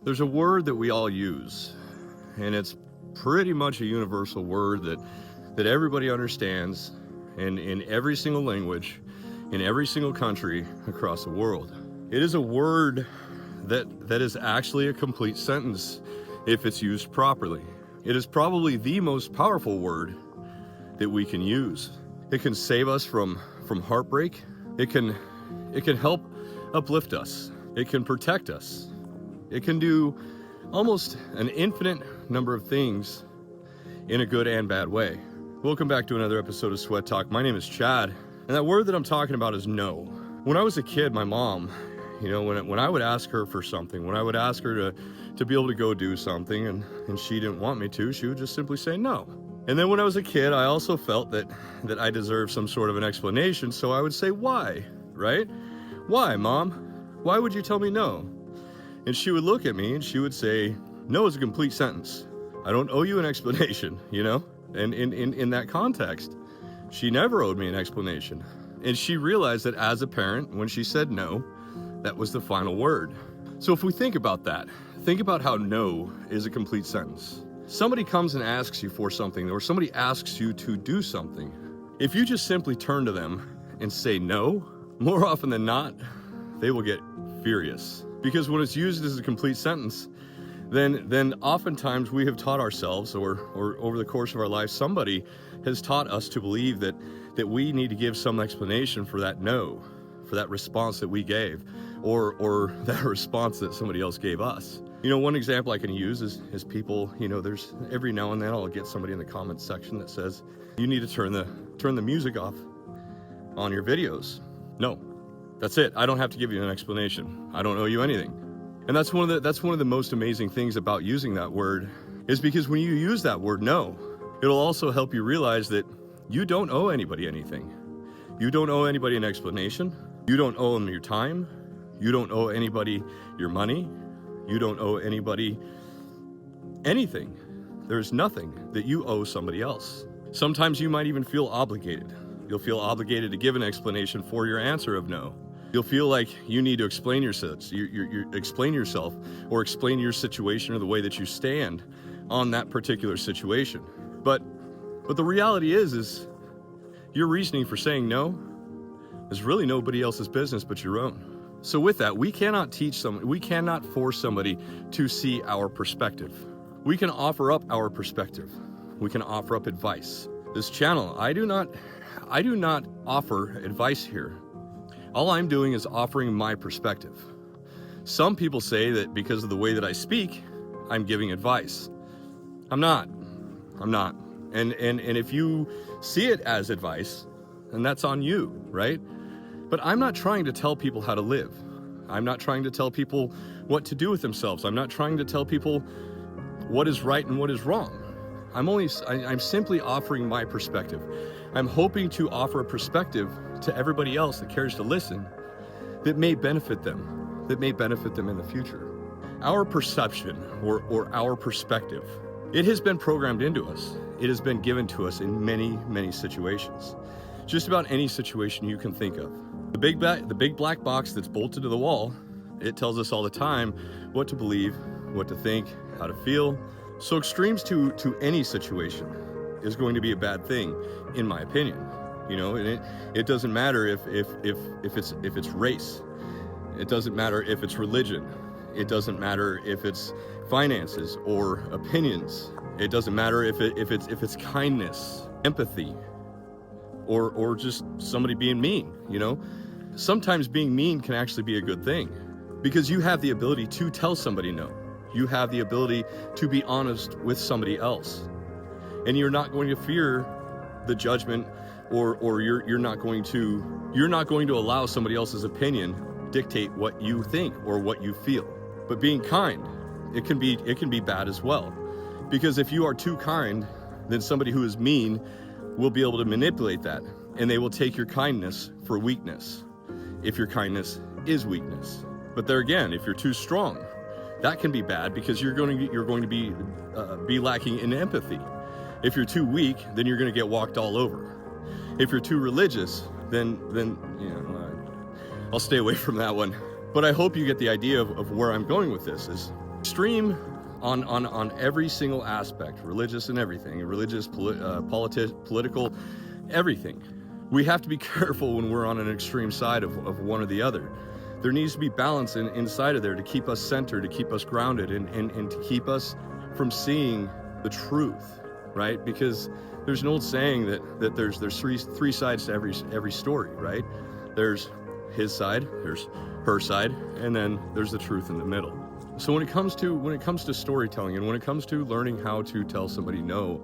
There's a word that we all use, and it's pretty much a universal word that everybody understands, and in every single language, in every single country across the world. It is a word that is actually a complete sentence if it's used properly. It is probably the most powerful word that we can use. It can save us from heartbreak. It can help uplift us. It can protect us. It can do almost an infinite number of things in a good and bad way. Welcome back to another episode of Sweat Talk. My name is Chad, and that word that I'm talking about is no. When I was a kid, my mom, when I would ask her for something, when I would ask her to be able to go do something and she didn't want me to, she would just simply say no. And then when I was a kid, I also felt that I deserved some sort of an explanation, so I would say why, right? Why, Mom? Why would you tell me no? And she would look at me and she would say, no is a complete sentence. I don't owe you an explanation, And in that context, she never owed me an explanation. And she realized that as a parent, when she said no, that was the final word. So if we think about that, think about how no is a complete sentence. Somebody comes and asks you for something, or somebody asks you to do something. If you just simply turn to them and say no, more often than not, they will get furious. Because when it's used as a complete sentence, then oftentimes we have taught ourselves, or over the course of our life, somebody has taught us to believe that we need to give some explanation for that no, for that response that we gave, or that response that somebody else gave us. One example I can use is people, there's every now and then I'll get somebody in the comments section that says, you need to turn the music off on your videos. No, that's it. I don't have to give you an explanation. I don't owe you anything. And that's one of the most amazing things about using that word, is because when you use that word no, it'll also help you realize that you don't owe anybody anything. You don't owe anybody an explanation. You don't owe them your time. You don't owe anybody your money. You don't owe anybody anything. There's nothing that you owe somebody else. Sometimes you might even feel obligated. You'll feel obligated to give an explanation for your answer of no. You'll feel like you need to explain yourself, explain yourself, or explain your situation or the way that you stand on that particular situation. But the reality is your reasoning for saying no is really nobody else's business but your own. So with that, we cannot force somebody to see our perspective. We can offer up our perspective. We can offer up advice. This channel, I do not offer advice here. All I'm doing is offering my perspective. Some people say that because of the way that I speak, I'm giving advice. I'm not. And if you see it as advice, then that's on you, right? But I'm not trying to tell people how to live. I'm not trying to tell people what to do with themselves. I'm not trying to tell people what is right and what is wrong. I'm simply offering my perspective. I'm hoping to offer a perspective to everybody else that cares to listen that may benefit them in the future. Our perception or our perspective, it has been programmed into us. It has been given to us in many, many situations. Just about any situation you can think of. The big black box that's bolted to the wall, it tells us all the time what to believe, what to think, how to feel. So extremes to any situation is going to be a bad thing, in my opinion. And it doesn't matter if it's race. It doesn't matter if it's religion. It doesn't matter if it's finances or opinions. It doesn't matter if it's kindness, empathy, or just somebody being mean. Sometimes being mean can actually be a good thing, because you have the ability to tell somebody no. You have the ability to be honest with somebody else, and you're not going to fear the judgment, or you're not going to allow somebody else's opinion dictate what you think or what you feel. But being kind, it can be bad as well, because if you are too kind, then somebody who is mean will be able to manipulate that, and they will take your kindness for weakness, if your kindness is weakness. But there again, if you're too strong, that can be bad, because you're going to be lacking in empathy. If you're too weak, then you're going to get walked all over. If you're too religious, then I'll stay away from that one. But I hope you get the idea of where I'm going with this. Is Extreme on every single aspect, religious and everything, religious, political, everything. We have to be careful when we're on an extreme side of one or the other. There needs to be balance inside of there to keep us centered, to keep us grounded, and to keep us from seeing the truth, right? Because there's an old saying that there's three sides to every story, right? There's his side, there's her side, and then there's the truth in the middle. So when it comes to storytelling, and when it comes to learning how to tell somebody no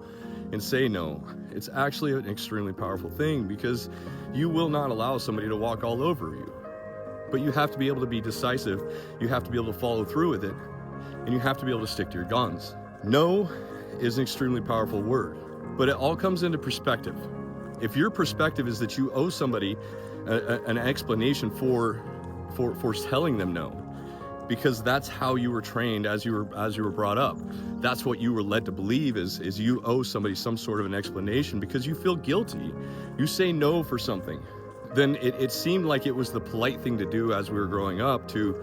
and say no, it's actually an extremely powerful thing, because you will not allow somebody to walk all over you. But you have to be able to be decisive, you have to be able to follow through with it, and you have to be able to stick to your guns. No is an extremely powerful word, but it all comes into perspective. If your perspective is that you owe somebody an explanation for telling them no, because that's how you were trained as you were brought up. That's what you were led to believe is you owe somebody some sort of an explanation because you feel guilty. You say no for something. Then it seemed like it was the polite thing to do as we were growing up to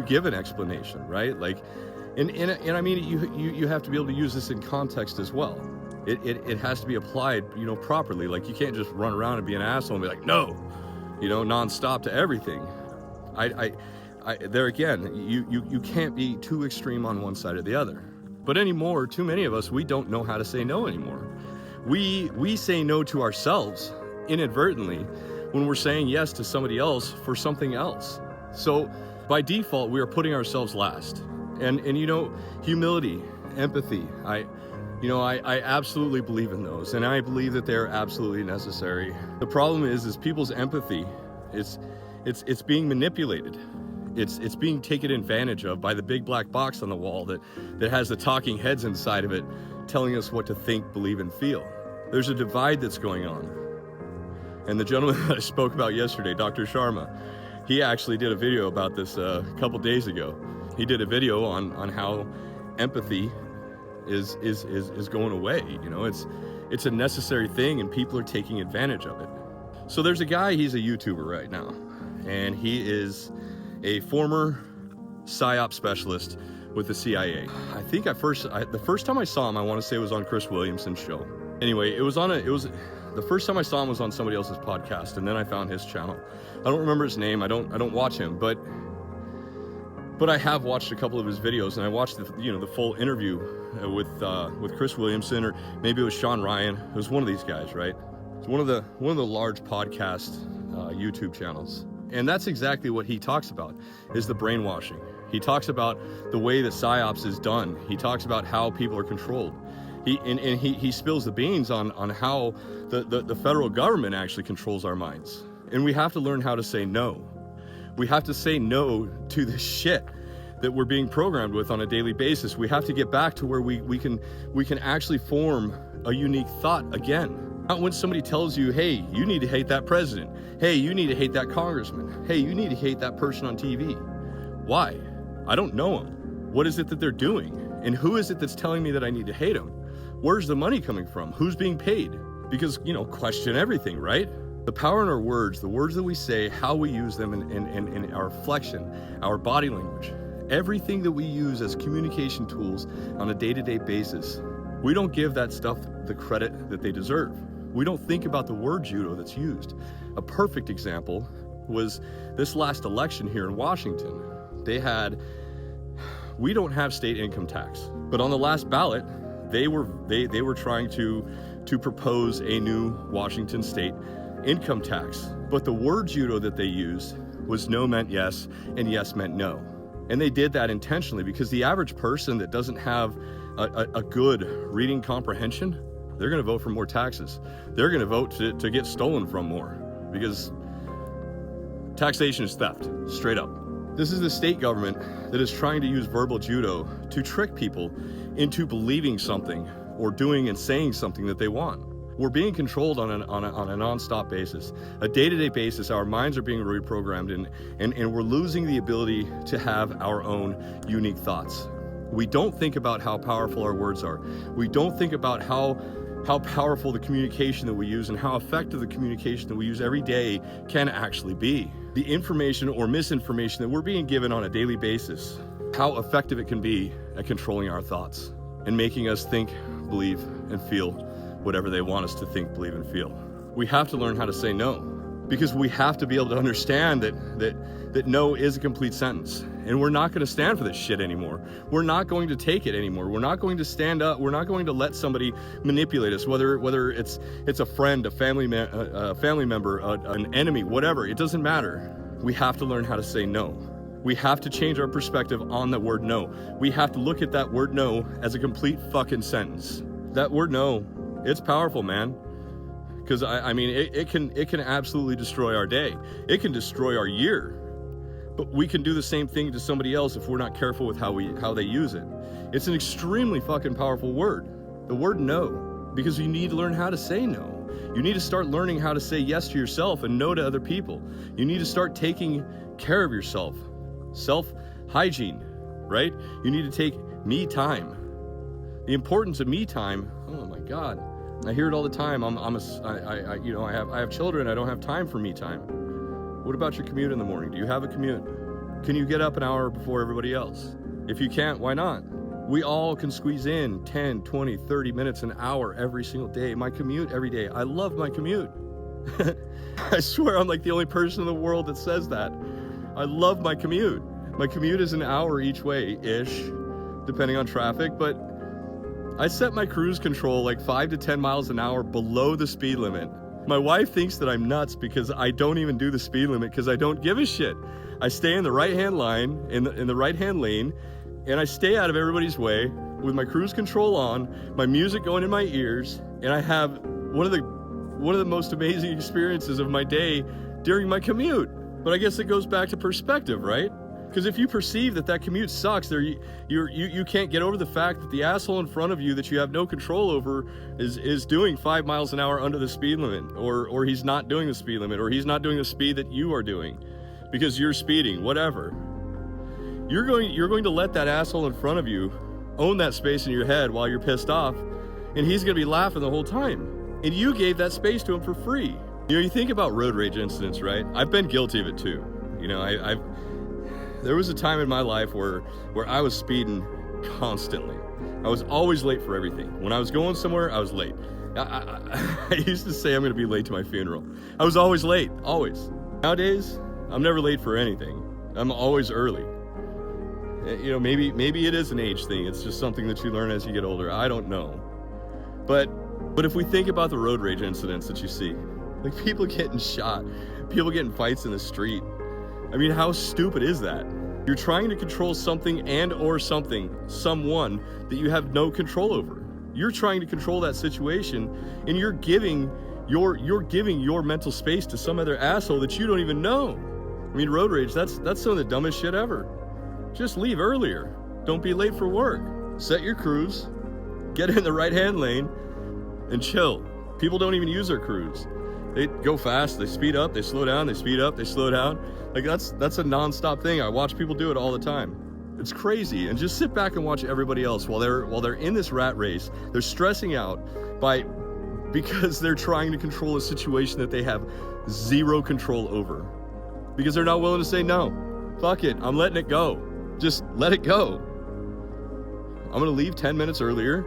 give an explanation, right? Like, and I mean, you have to be able to use this in context as well. It has to be applied, properly. Like, you can't just run around and be an asshole and be like, no, nonstop to everything. There again, you can't be too extreme on one side or the other. But anymore, too many of us, we don't know how to say no anymore. We say no to ourselves inadvertently when we're saying yes to somebody else for something else. So by default, we are putting ourselves last. And humility, empathy, I absolutely believe in those, and I believe that they're absolutely necessary. The problem is people's empathy, it's being manipulated. It's being taken advantage of by the big black box on the wall that has the talking heads inside of it telling us what to think, believe, and feel. There's a divide that's going on. And the gentleman that I spoke about yesterday, Dr. Sharma, he actually did a video about this a couple days ago. He did a video on how empathy is going away. It's a necessary thing, and people are taking advantage of it. So there's a guy, he's a YouTuber right now, and he is a former PSYOP specialist with the CIA. I think the first time I saw him, I want to say it was on Chris Williamson's show. Anyway, the first time I saw him was on somebody else's podcast, and then I found his channel. I don't remember his name. I don't watch him, but I have watched a couple of his videos, and I watched the full interview with Chris Williamson, or maybe it was Sean Ryan. It was one of these guys, right? It's one of the large podcast YouTube channels. And that's exactly what he talks about, is the brainwashing. He talks about the way that PSYOPs is done. He talks about how people are controlled. He spills the beans on how the federal government actually controls our minds. And we have to learn how to say no. We have to say no to the shit that we're being programmed with on a daily basis. We have to get back to where we can actually form a unique thought again. Not when somebody tells you, hey, you need to hate that president. Hey, you need to hate that congressman. Hey, you need to hate that person on TV. Why? I don't know them. What is it that they're doing? And who is it that's telling me that I need to hate them? Where's the money coming from? Who's being paid? Because, question everything, right? The power in our words, the words that we say, how we use them in our flexion, our body language, everything that we use as communication tools on a day-to-day basis, we don't give that stuff the credit that they deserve. We don't think about the word judo that's used. A perfect example was this last election here in Washington. We don't have state income tax, but on the last ballot, they were trying to propose a new Washington state income tax. But the word judo that they used was no meant yes, and yes meant no. And they did that intentionally because the average person that doesn't have a good reading comprehension, they're going to vote for more taxes. They're going to vote to get stolen from more, because taxation is theft, straight up. This is the state government that is trying to use verbal judo to trick people into believing something or doing and saying something that they want. We're being controlled on a non-stop basis, a day-to-day basis. Our minds are being reprogrammed, and we're losing the ability to have our own unique thoughts. We don't think about how powerful our words are. We don't think about how powerful the communication that we use and how effective the communication that we use every day can actually be. The information or misinformation that we're being given on a daily basis how effective it can be at controlling our thoughts and making us think, believe, and feel whatever they want us to think, believe, and feel. We have to learn how to say no, because we have to be able to understand that no is a complete sentence. And we're not going to stand for this shit anymore. We're not going to take it anymore. We're not going to stand up. We're not going to let somebody manipulate us, whether it's a friend, a family member, an enemy, whatever. It doesn't matter. We have to learn how to say no. We have to change our perspective on the word no. We have to look at that word no as a complete fucking sentence. That word no, it's powerful, man. Because I mean, it can absolutely destroy our day. It can destroy our year. But we can do the same thing to somebody else if we're not careful with how they use it. It's an extremely fucking powerful word. The word no. Because you need to learn how to say no. You need to start learning how to say yes to yourself and no to other people. You need to start taking care of yourself. Self-hygiene, right? You need to take me time. The importance of me time, oh my God. I hear it all the time. I have children. I don't have time for me time. What about your commute in the morning? Do you have a commute? Can you get up an hour before everybody else? If you can't, why not? We all can squeeze in 10, 20, 30 minutes, an hour every single day. My commute every day. I love my commute. I swear I'm like the only person in the world that says that. I love my commute. My commute is an hour each way-ish, depending on traffic, but I set my cruise control like 5 to 10 miles an hour below the speed limit. My wife thinks that I'm nuts because I don't even do the speed limit because I don't give a shit. I stay in the right-hand line, in the right-hand lane, and I stay out of everybody's way with my cruise control on, my music going in my ears, and I have one of the most amazing experiences of my day during my commute. But I guess it goes back to perspective, right? Because if you perceive that commute sucks, you can't get over the fact that the asshole in front of you that you have no control over is doing 5 miles an hour under the speed limit, or he's not doing the speed limit, or he's not doing the speed that you are doing because you're speeding, whatever. You're going to let that asshole in front of you own that space in your head while you're pissed off, and he's going to be laughing the whole time. And you gave that space to him for free. You know, you think about road rage incidents, right? I've been guilty of it too. You know, there was a time in my life where I was speeding constantly. I was always late for everything. When I was going somewhere, I was late. I used to say I'm going to be late to my funeral. I was always late, always. Nowadays, I'm never late for anything. I'm always early. You know, maybe it is an age thing. It's just something that you learn as you get older. I don't know. But if we think about the road rage incidents that you see, like people getting shot, people getting fights in the street. I mean, how stupid is that? You're trying to control something or someone that you have no control over. You're trying to control that situation, and you're giving your mental space to some other asshole that you don't even know. I mean, road rage, that's some of the dumbest shit ever. Just leave earlier. Don't be late for work. Set your cruise, get in the right-hand lane, and chill. People don't even use their cruise. They go fast, they speed up, they slow down, they speed up, they slow down. Like that's a non-stop thing. I watch people do it all the time. It's crazy. And just sit back and watch everybody else while they're in this rat race. They're stressing out because they're trying to control a situation that they have zero control over. Because they're not willing to say no. Fuck it, I'm letting it go. Just let it go. I'm gonna leave 10 minutes earlier.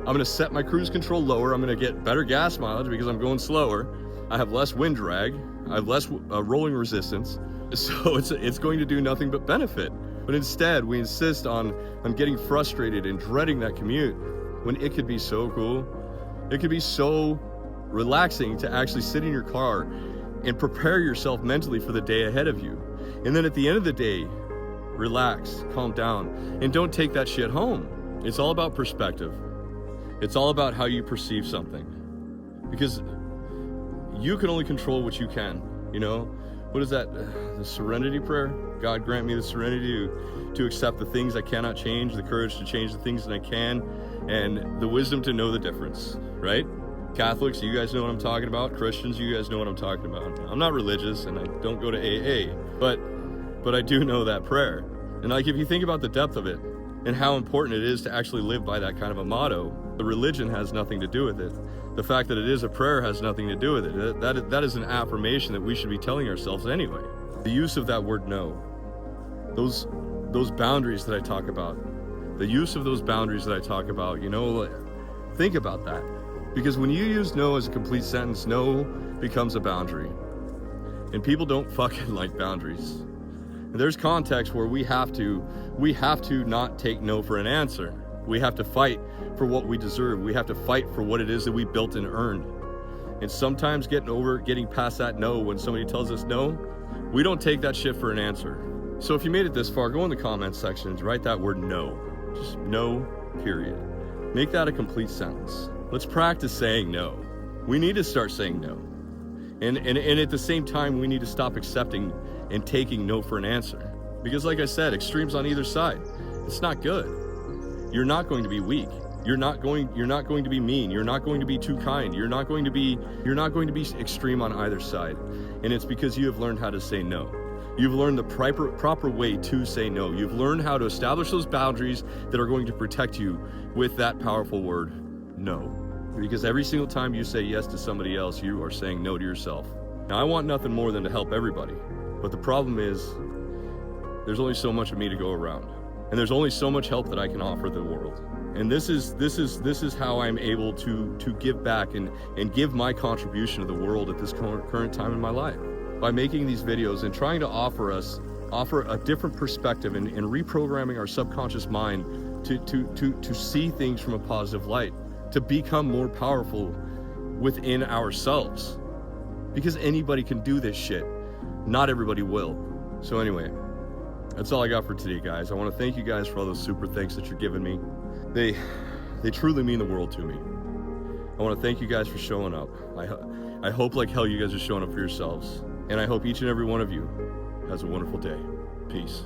I'm gonna set my cruise control lower. I'm gonna get better gas mileage because I'm going slower. I have less wind drag. I have less rolling resistance. So it's going to do nothing but benefit. But instead, we insist on getting frustrated and dreading that commute when it could be so cool. It could be so relaxing to actually sit in your car and prepare yourself mentally for the day ahead of you. And then at the end of the day, relax, calm down, and don't take that shit home. It's all about perspective. It's all about how you perceive something. Because you can only control what you can, you know? What is that? The serenity prayer? God grant me the serenity to accept the things I cannot change, the courage to change the things that I can, and the wisdom to know the difference, right? Catholics, you guys know what I'm talking about. Christians, you guys know what I'm talking about. I'm not religious and I don't go to AA, but I do know that prayer. And like, if you think about the depth of it and how important it is to actually live by that kind of a motto, the religion has nothing to do with it. The fact that it is a prayer has nothing to do with it. That is an affirmation that we should be telling ourselves anyway. The use of that word no, those those boundaries that I talk about, the use of those boundaries that I talk about, you know, think about that. Because when you use no as a complete sentence, no becomes a boundary. And people don't fucking like boundaries. And there's context where we have to not take no for an answer. We have to fight for what we deserve. We have to fight for what it is that we built and earned. And sometimes getting past that no when somebody tells us no, we don't take that shit for an answer. So if you made it this far, go in the comments section and write that word no. Just no, period. Make that a complete sentence. Let's practice saying no. We need to start saying no. And at the same time, we need to stop accepting and taking no for an answer. Because like I said, extremes on either side. It's not good. You're not going to be weak. You're not going to be mean. You're not going to be too kind. You're not going to be extreme on either side. And it's because you have learned how to say no. You've learned the proper way to say no. You've learned how to establish those boundaries that are going to protect you with that powerful word, no. Because every single time you say yes to somebody else, you are saying no to yourself. Now, I want nothing more than to help everybody. But the problem is, there's only so much of me to go around. And there's only so much help that I can offer the world. And this is how I'm able to give back and give my contribution to the world at this current time in my life. By making these videos and trying to offer a different perspective and reprogramming our subconscious mind to see things from a positive light, to become more powerful within ourselves. Because anybody can do this shit. Not everybody will. So anyway, that's all I got for today, guys. I want to thank you guys for all those super thanks that you're giving me. They truly mean the world to me. I want to thank you guys for showing up. I hope like hell you guys are showing up for yourselves. And I hope each and every one of you has a wonderful day. Peace.